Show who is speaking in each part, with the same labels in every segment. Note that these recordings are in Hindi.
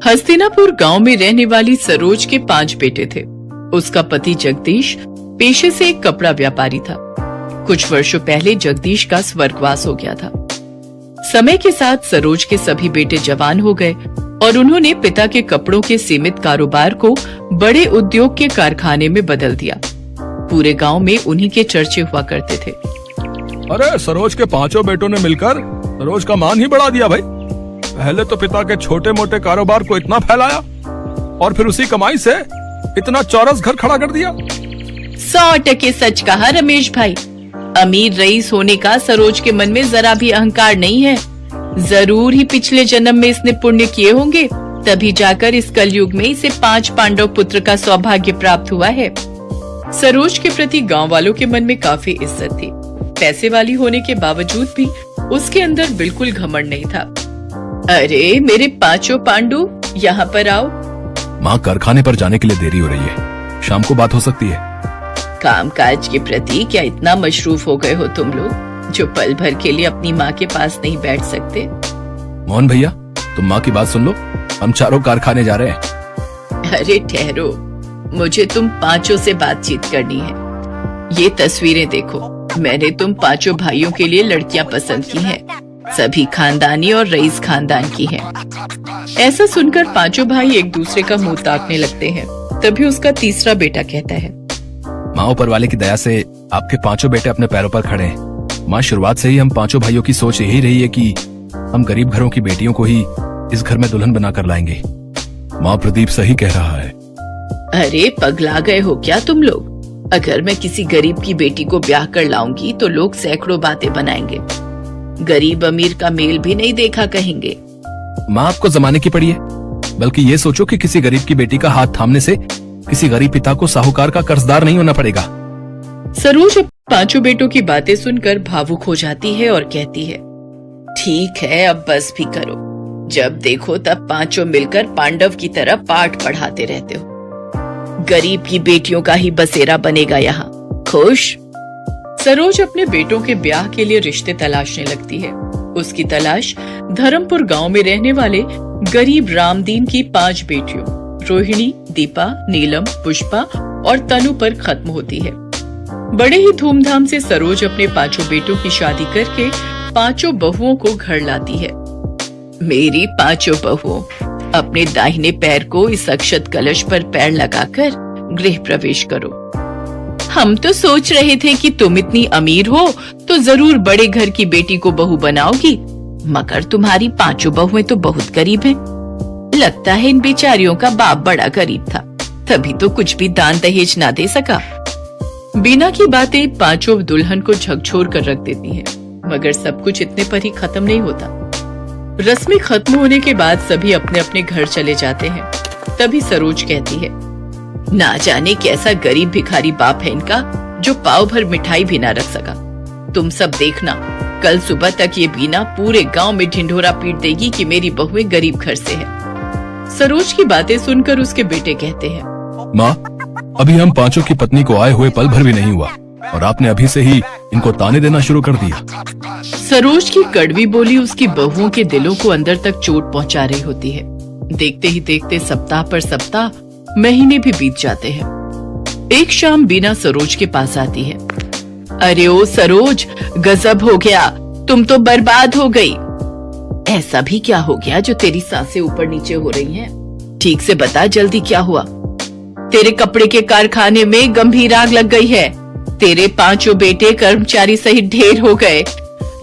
Speaker 1: हस्तिनापुर गांव में रहने वाली सरोज के 5 बेटे थे। उसका पति जगदीश पेशे से एक कपड़ा व्यापारी था। कुछ वर्षों पहले जगदीश का स्वर्गवास हो गया था। समय के साथ सरोज के सभी बेटे जवान हो गए और उन्होंने पिता के कपड़ों के सीमित कारोबार को बड़े उद्योग के कारखाने में बदल दिया। पूरे गांव में उन्हीं के चर्चे हुआ करते थे।
Speaker 2: अरे सरोज के 5 बेटों ने मिलकर सरोज का मान ही बढ़ा दिया भाई। पहले तो पिता के छोटे मोटे कारोबार को इतना फैलाया और फिर उसी कमाई से इतना चौरस घर खड़ा कर दिया।
Speaker 1: 100% सच कहा रमेश भाई। अमीर रईस होने का सरोज के मन में जरा भी अहंकार नहीं है। जरूर ही पिछले जन्म में इसने पुण्य किए होंगे, तभी जाकर इस कलयुग में इसे 5 पांडव पुत्र का सौभाग्य प्राप्त हुआ है। सरोज के प्रति गांव वालों के मन में काफी इज्जत थी। पैसे वाली होने के बावजूद भी उसके अंदर बिल्कुल घमंड नहीं था। अरे मेरे 5 पांडु, यहाँ पर आओ।
Speaker 2: माँ, कारखाने पर जाने के लिए देरी हो रही है, शाम को बात हो सकती है।
Speaker 1: कामकाज के प्रति क्या इतना मशरूफ हो गए हो तुम लोग, जो पल भर के लिए अपनी माँ के पास नहीं बैठ सकते?
Speaker 2: मोहन भैया, तुम माँ की बात सुन लो, हम चारों कारखाने जा रहे हैं।
Speaker 1: अरे ठहरो, मुझे तुम 5 से बातचीत करनी है। ये तस्वीरें देखो, मैंने तुम 5 भाइयों के लिए लड़कियां पसंद की हैं। सभी खानदानी और रईस खानदान की हैं। ऐसा सुनकर 5 भाई एक दूसरे का मुंह ताकने लगते हैं। तभी उसका तीसरा बेटा कहता है,
Speaker 2: माँ, ऊपर वाले की दया से आपके 5 बेटे अपने पैरों पर खड़े हैं। माँ, शुरुआत से ही हम 5 भाइयों की सोच यही रही है कि हम गरीब घरों की बेटियों को ही इस घर में दुल्हन बनाकर लाएंगे। माँ, प्रदीप सही कह रहा है।
Speaker 1: अरे पगला गए हो क्या तुम लोग? अगर मैं किसी गरीब की बेटी को ब्याह कर लाऊंगी तो लोग सैकड़ों बातें बनाएंगे। गरीब अमीर का मेल भी नहीं देखा कहेंगे।
Speaker 2: माँ, आपको जमाने की पड़ी है, बल्कि ये सोचो कि किसी गरीब की बेटी का हाथ थामने से किसी गरीब पिता को साहूकार का कर्जदार नहीं होना पड़ेगा।
Speaker 1: सरोज 5 बेटों की बातें सुनकर भावुक हो जाती है और कहती है, ठीक है, अब बस भी करो। जब देखो तब 5 मिलकर पांडव की तरह पाठ पढ़ाते रहते हो। गरीब की बेटियों का ही बसेरा बनेगा यहाँ। खुश? सरोज अपने बेटों के ब्याह के लिए रिश्ते तलाशने लगती है। उसकी तलाश धर्मपुर गांव में रहने वाले गरीब रामदीन की 5 बेटियों रोहिणी, दीपा, नीलम, पुष्पा और तनु पर खत्म होती है। बड़े ही धूमधाम से सरोज अपने 5 बेटों की शादी करके 5 बहुओं को घर लाती है। मेरी 5 बहुओं, अपने दाहिने पैर को इस अक्षत कलश पर पैर लगाकर गृह प्रवेश करो। हम तो सोच रहे थे कि तुम इतनी अमीर हो तो जरूर बड़े घर की बेटी को बहू बनाओगी, मगर तुम्हारी 5 बहुएं तो बहुत गरीब हैं। लगता है इन बेचारियों का बाप बड़ा गरीब था, तभी तो कुछ भी दान दहेज ना दे सका। बीना की बातें 5 दुल्हन को झकझोर कर रख देती हैं, मगर सब कुछ इतने पर ही खत्म नहीं होता। रस्में खत्म होने के बाद सभी अपने अपने घर चले जाते हैं। तभी सरोज कहती है, ना जाने कैसा गरीब भिखारी बाप है इनका, जो पाव भर मिठाई भी ना रख सका। तुम सब देखना, कल सुबह तक ये बीना पूरे गांव में ढिंढोरा पीट देगी कि मेरी बहुएं गरीब घर से है। सरोज की बातें सुनकर उसके बेटे कहते हैं,
Speaker 2: माँ, अभी हम 5 की पत्नी को आए हुए पल भर भी नहीं हुआ और आपने अभी से ही इनको ताने देना शुरू कर दिया।
Speaker 1: सरोज की कड़वी बोली उसकी बहुओं के दिलों को अंदर तक चोट पहुंचा रही होती है। देखते ही देखते सप्ताह पर सप्ताह, महीने भी बीत जाते हैं। एक शाम बीना सरोज के पास आती है। अरे ओ सरोज, गजब हो गया, तुम तो बर्बाद हो गई। ऐसा भी क्या हो गया जो तेरी सांसें ऊपर नीचे हो रही हैं? ठीक से बता, जल्दी क्या हुआ? तेरे कपड़े के कारखाने में गंभीर आग लग गई है। तेरे 5 बेटे कर्मचारी सहित ढेर हो गए।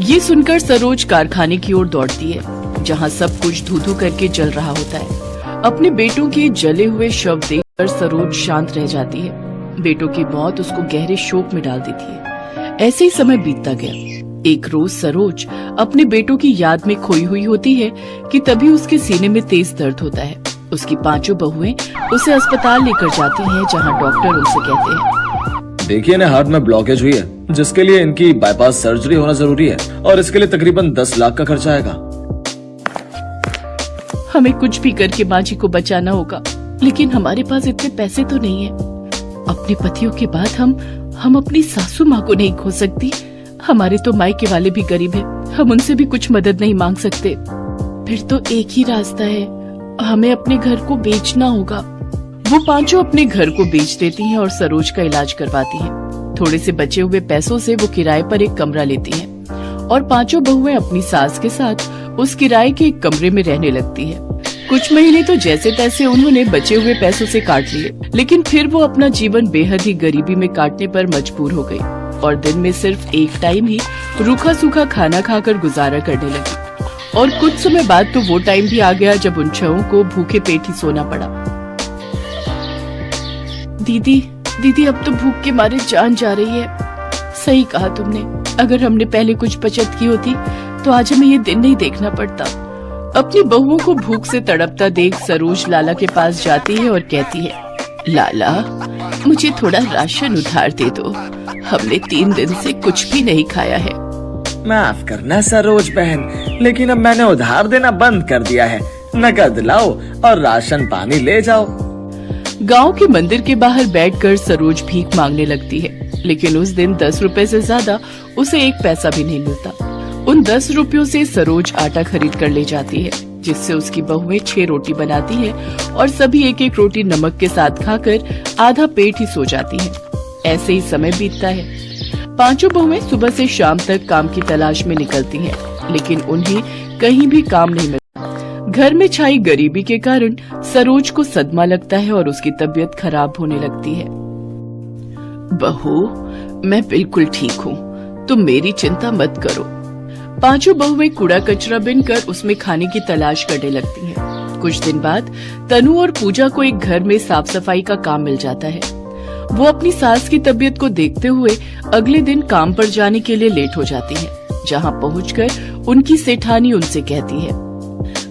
Speaker 1: ये सुनकर सरोज कारखाने की ओर दौड़ती है, जहाँ सब कुछ धू-धू करके जल रहा होता है। अपने बेटों के जले हुए शव देखकर सरोज शांत रह जाती है। बेटों की मौत उसको गहरे शोक में डाल देती है। ऐसे ही समय बीतता गया। एक रोज सरोज अपने बेटों की याद में खोई हुई होती है कि तभी उसके सीने में तेज दर्द होता है। उसकी 5 बहुएं उसे अस्पताल लेकर जाती हैं, जहां डॉक्टर उनसे कहते हैं,
Speaker 3: देखिए ना, हार्ट में ब्लॉकेज हुई है, जिसके लिए इनकी बाईपास सर्जरी होना जरूरी है और इसके लिए तकरीबन 10 लाख का खर्चा आएगा।
Speaker 1: हमें कुछ भी करके माँ जी को बचाना होगा, लेकिन हमारे पास इतने पैसे तो नहीं है। अपने पतियों के बाद हम अपनी सासू माँ को नहीं खो सकती। हमारे तो मायके वाले भी गरीब हैं, हम उनसे भी कुछ मदद नहीं मांग सकते। फिर तो एक ही रास्ता है, हमें अपने घर को बेचना होगा। वो पांचों अपने घर को बेच देती हैं और सरोज का इलाज करवाती हैं। थोड़े से बचे हुए पैसों से वो किराए पर एक कमरा लेती हैं और पांचों बहुएं अपनी सास के साथ उस किराए के एक कमरे में रहने लगती है। कुछ महीने तो जैसे तैसे उन्होंने बचे हुए पैसों से काट लिए, लेकिन फिर वो अपना जीवन बेहद ही गरीबी में काटने पर मजबूर हो गई और दिन में सिर्फ एक टाइम ही रूखा सूखा खाना खाकर गुजारा करने लगी। और कुछ समय बाद तो वो टाइम भी आ गया जब उन छहों को भूखे पेट ही सोना पड़ा। दीदी अब तो भूख के मारे जान जा रही है। सही कहा तुमने, अगर हमने पहले कुछ बचत की होती तो आज हमें ये दिन नहीं देखना पड़ता। अपनी बहुओं को भूख से तड़पता देख सरोज लाला के पास जाती है और कहती है, लाला मुझे थोड़ा राशन उधार दे दो, हमने 3 दिन से कुछ भी नहीं खाया है।
Speaker 3: माफ करना सरोज बहन, लेकिन अब मैंने उधार देना बंद कर दिया है। नकद लाओ और राशन पानी ले जाओ।
Speaker 1: गांव के मंदिर के बाहर बैठकर सरोज भीख मांगने लगती है, लेकिन उस दिन 10 रुपए से ज्यादा उसे 1 पैसा भी नहीं मिलता। उन 10 रुपयों से सरोज आटा खरीद कर ले जाती है, जिससे उसकी बहुएं 6 रोटी बनाती है और सभी एक एक रोटी नमक के साथ खाकर आधा पेट ही सो जाती है। ऐसे ही समय बीतता है। पांचों बहुएं सुबह से शाम तक काम की तलाश में निकलती हैं, लेकिन उन्हें कहीं भी काम नहीं मिलता। घर में छाई गरीबी के कारण सरोज को सदमा लगता है और उसकी तबीयत खराब होने लगती है। बहू, मैं बिल्कुल ठीक हूँ, तुम मेरी चिंता मत करो। पांचों बहुएं कूड़ा कचरा बिनकर उसमें खाने की तलाश करने लगती हैं। कुछ दिन बाद तनु और पूजा को एक घर में साफ सफाई का काम मिल जाता है। वो अपनी सास की तबीयत को देखते हुए अगले दिन काम पर जाने के लिए लेट हो जाती हैं। जहाँ पहुँचकर उनकी सेठानी उनसे कहती है,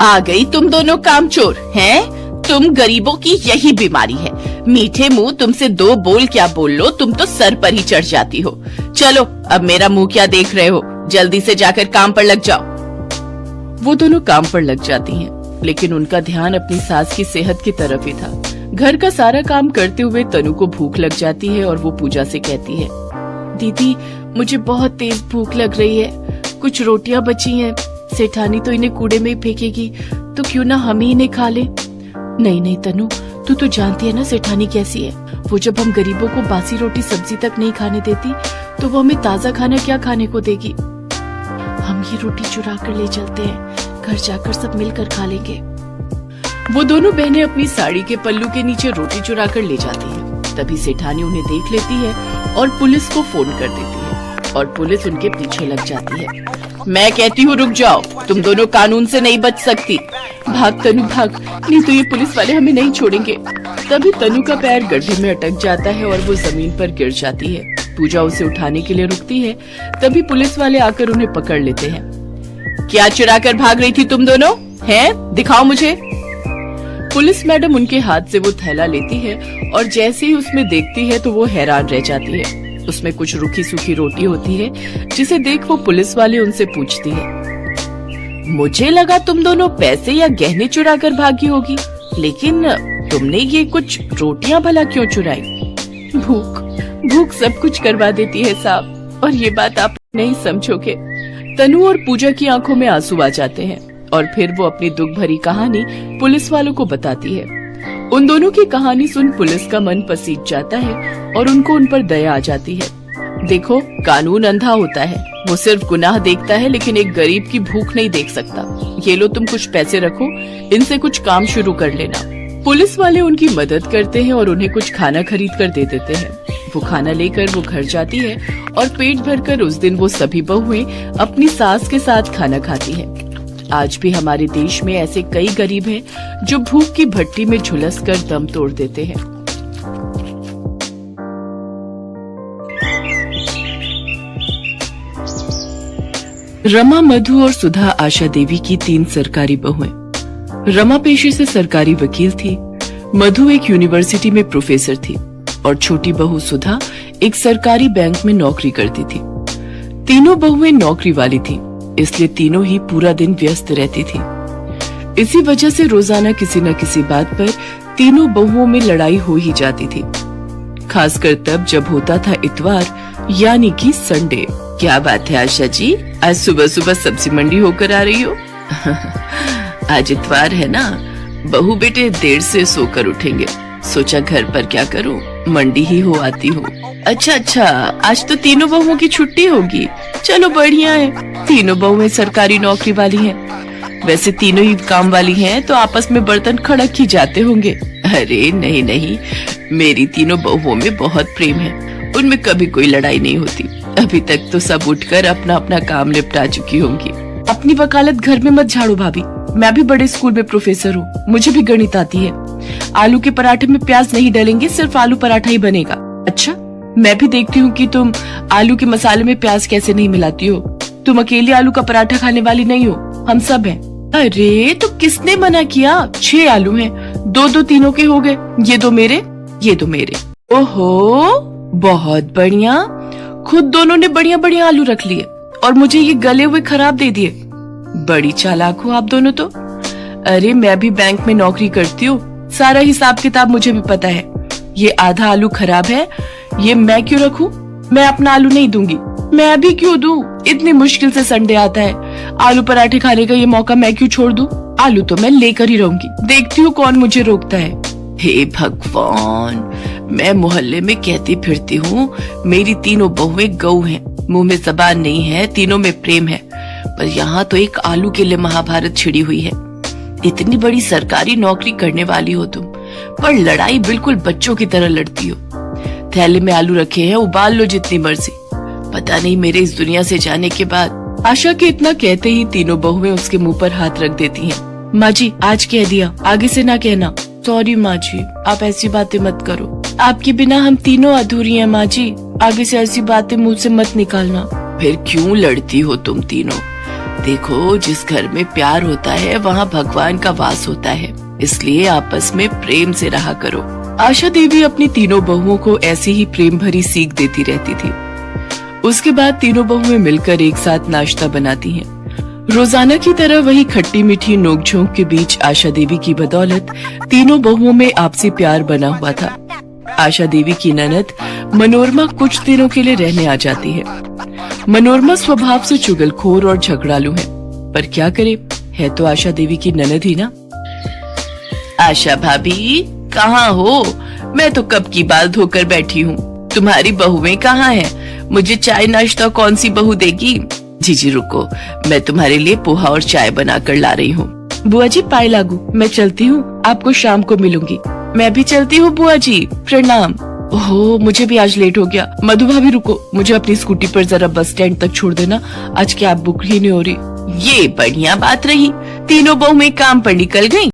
Speaker 1: आ गई तुम दोनों कामचोर हैं? तुम गरीबों की यही बीमारी है, मीठे मुंह तुमसे 2 बोल क्या बोल लो, तुम तो सर पर ही चढ़ जाती हो। चलो अब मेरा मुंह क्या देख रहे हो, जल्दी से जाकर काम पर लग जाओ। वो दोनों काम पर लग जाती हैं, लेकिन उनका ध्यान अपनी सास की सेहत की तरफ ही था। घर का सारा काम करते हुए तनु को भूख लग जाती है और वो पूजा से कहती है, दीदी मुझे बहुत तेज भूख लग रही है, कुछ रोटियां बची हैं, सेठानी तो इन्हें कूड़े में ही फेंकेगी, तो क्यों ना हम ही इन्हें खा ले। नहीं तनु, तू तो जानती है ना सेठानी कैसी है। वो जब हम गरीबों को बासी रोटी सब्जी तक नहीं खाने देती तो वो हमें ताजा खाना क्या खाने को देगी। हम ये रोटी चुरा कर ले चलते हैं, घर जाकर सब मिलकर खा लेंगे। वो दोनों बहनें अपनी साड़ी के पल्लू के नीचे रोटी चुरा कर ले जाती हैं। तभी सेठानी उन्हें देख लेती है और पुलिस को फोन कर देती है और पुलिस उनके पीछे लग जाती है। मैं कहती हूँ रुक जाओ, तुम दोनों कानून से नहीं बच सकती। भाग तनु भाग, नहीं तो ये पुलिस वाले हमें नहीं छोड़ेंगे। तभी तनु का पैर गड्ढे में अटक जाता है और वो जमीन पर गिर जाती है। पूजा उसे उठाने के लिए रुकती है, तभी पुलिस वाले आकर उन्हें पकड़ लेते हैं। क्या चुरा कर भाग रही थी तुम दोनों? हैं? दिखाओ मुझे। पुलिस मैडम उनके हाथ से वो थैला लेती है और जैसे ही उसमें देखती है तो वो हैरान रह जाती है। उसमें कुछ रूखी सूखी रोटी होती है, जिसे देख वो पुलिस वाले उनसे पूछती है, मुझे लगा तुम दोनों पैसे या गहने चुरा कर भागी होगी, लेकिन तुमने ये कुछ रोटियां भला क्यों चुराई? भूख सब कुछ करवा देती है साहब, और ये बात आप नहीं समझोगे। तनु और पूजा की आंखों में आंसू आ जाते हैं और फिर वो अपनी दुख भरी कहानी पुलिस वालों को बताती है। उन दोनों की कहानी सुन पुलिस का मन पसीज जाता है और उनको उन पर दया आ जाती है। देखो, कानून अंधा होता है, वो सिर्फ गुनाह देखता है लेकिन एक गरीब की भूख नहीं देख सकता। ये लो तुम कुछ पैसे रखो, इनसे कुछ काम शुरू कर लेना। पुलिस वाले उनकी मदद करते हैं और उन्हें कुछ खाना खरीद कर दे देते हैं। वो खाना लेकर वो घर जाती है और पेट भरकर उस दिन वो सभी बहुएं अपनी सास के साथ खाना खाती है। आज भी हमारे देश में ऐसे कई गरीब हैं जो भूख की भट्टी में झुलस कर दम तोड़ देते हैं। रमा, मधु और सुधा आशा देवी की 3 सरकारी बहुएं। रमा पेशे से सरकारी वकील थी, मधु एक यूनिवर्सिटी में प्रोफेसर थी और छोटी बहू सुधा एक सरकारी बैंक में नौकरी करती थी। तीनों बहुएं नौकरी वाली थीं, इसलिए तीनों ही पूरा दिन व्यस्त रहती थी। इसी वजह से रोजाना किसी न किसी बात पर तीनों बहुओं में लड़ाई हो ही जाती थी, खासकर तब जब होता था इतवार यानी कि संडे। क्या बात है आशा जी, आज सुबह सुबह सब्जी मंडी होकर आ रही हो? आज इतवार है ना, बहू बेटे देर से सोकर उठेंगे, सोचा घर पर क्या करूं, मंडी ही हो आती हूँ। अच्छा, आज तो तीनों बहुओं की छुट्टी होगी। चलो बढ़िया है, तीनों बहुएं सरकारी नौकरी वाली हैं। वैसे तीनों ही काम वाली हैं तो आपस में बर्तन खड़क ही जाते होंगे। अरे नहीं, मेरी तीनों बहुओं में बहुत प्रेम है, उनमें कभी कोई लड़ाई नहीं होती। अभी तक तो सब उठकर अपना अपना काम निपटा चुकी होंगी। अपनी वकालत घर में मत झाड़ो भाभी, मैं भी बड़े स्कूल में प्रोफेसर हूँ, मुझे भी गणित आती है। आलू के पराठे में प्याज नहीं डलेंगे, सिर्फ आलू पराठा ही बनेगा। अच्छा, मैं भी देखती हूँ कि तुम आलू के मसाले में प्याज कैसे नहीं मिलाती हो। तुम अकेली आलू का पराठा खाने वाली नहीं हो, हम सब हैं। अरे तो किसने मना किया, 6 आलू हैं, 2-2 तीनों के हो गए, ये 2 मेरे, ये 2 मेरे। ओहो बहुत बढ़िया, खुद दोनों ने बढ़िया आलू रख लिए और मुझे ये गले हुए खराब दे दिए। बड़ी चालाक हो आप दोनों तो। अरे मैं भी बैंक में नौकरी करती हूँ, सारा हिसाब किताब मुझे भी पता है। ये आधा आलू खराब है, ये मैं क्यों रखूं? मैं अपना आलू नहीं दूंगी। मैं भी क्यों दूं? इतनी मुश्किल से संडे आता है, आलू पराठे खाने का ये मौका मैं क्यों छोड़ दूं? आलू तो मैं लेकर ही रहूंगी, देखती हूँ कौन मुझे रोकता है। हे भगवान, मैं मोहल्ले में कहती फिरती हूँ मेरी तीनों बहुएं गऊ हैं, मुंह में जबान नहीं है, तीनों में प्रेम है, पर यहाँ तो एक आलू के लिए महाभारत छिड़ी हुई है। इतनी बड़ी सरकारी नौकरी करने वाली हो तुम, पर लड़ाई बिल्कुल बच्चों की तरह लड़ती हो। थैले में आलू रखे हैं, उबाल लो जितनी मर्जी। पता नहीं मेरे इस दुनिया से जाने के बाद। आशा के इतना कहते ही तीनों बहुएं उसके मुंह पर हाथ रख देती हैं। माँ जी आज कह दिया, आगे से ना कहना। सॉरी माँ जी, आप ऐसी बातें मत करो, आपके बिना हम तीनों अधूरी हैं माँ जी, आगे से ऐसी बातें मुंह से मत निकालना। फिर क्यों लड़ती हो तुम तीनों? देखो, जिस घर में प्यार होता है वहाँ भगवान का वास होता है, इसलिए आपस में प्रेम से रहा करो। आशा देवी अपनी तीनों बहुओं को ऐसी ही प्रेम भरी सीख देती रहती थी। उसके बाद तीनों बहुएं मिलकर एक साथ नाश्ता बनाती हैं। रोजाना की तरह वही खट्टी मीठी नोकझोंक के बीच आशा देवी की बदौलत तीनों बहुओं में आपसी प्यार बना हुआ था। आशा देवी की ननद मनोरमा कुछ दिनों के लिए रहने आ जाती है। मनोरमा स्वभाव से चुगलखोर और झगड़ालू है, पर क्या करे, है तो आशा देवी की ननद ही ना। आशा भाभी कहाँ हो? मैं तो कब की बाल धोकर बैठी हूँ, तुम्हारी बहुएं कहाँ हैं? मुझे चाय नाश्ता कौन सी बहू देगी? जी रुको, मैं तुम्हारे लिए पोहा और चाय बना कर ला रही हूँ। बुआ जी पाए लागू, मैं चलती हूँ, आपको शाम को मिलूंगी। मैं भी चलती हूँ बुआ जी, प्रणाम। ओहो मुझे भी आज लेट हो गया। मधु भाभी रुको, मुझे अपनी स्कूटी पर जरा बस स्टैंड तक छोड़ देना, आज कैब बुक ही नहीं हो रही। ये बढ़िया बात रही, तीनों बहुएं काम पर निकल गयी।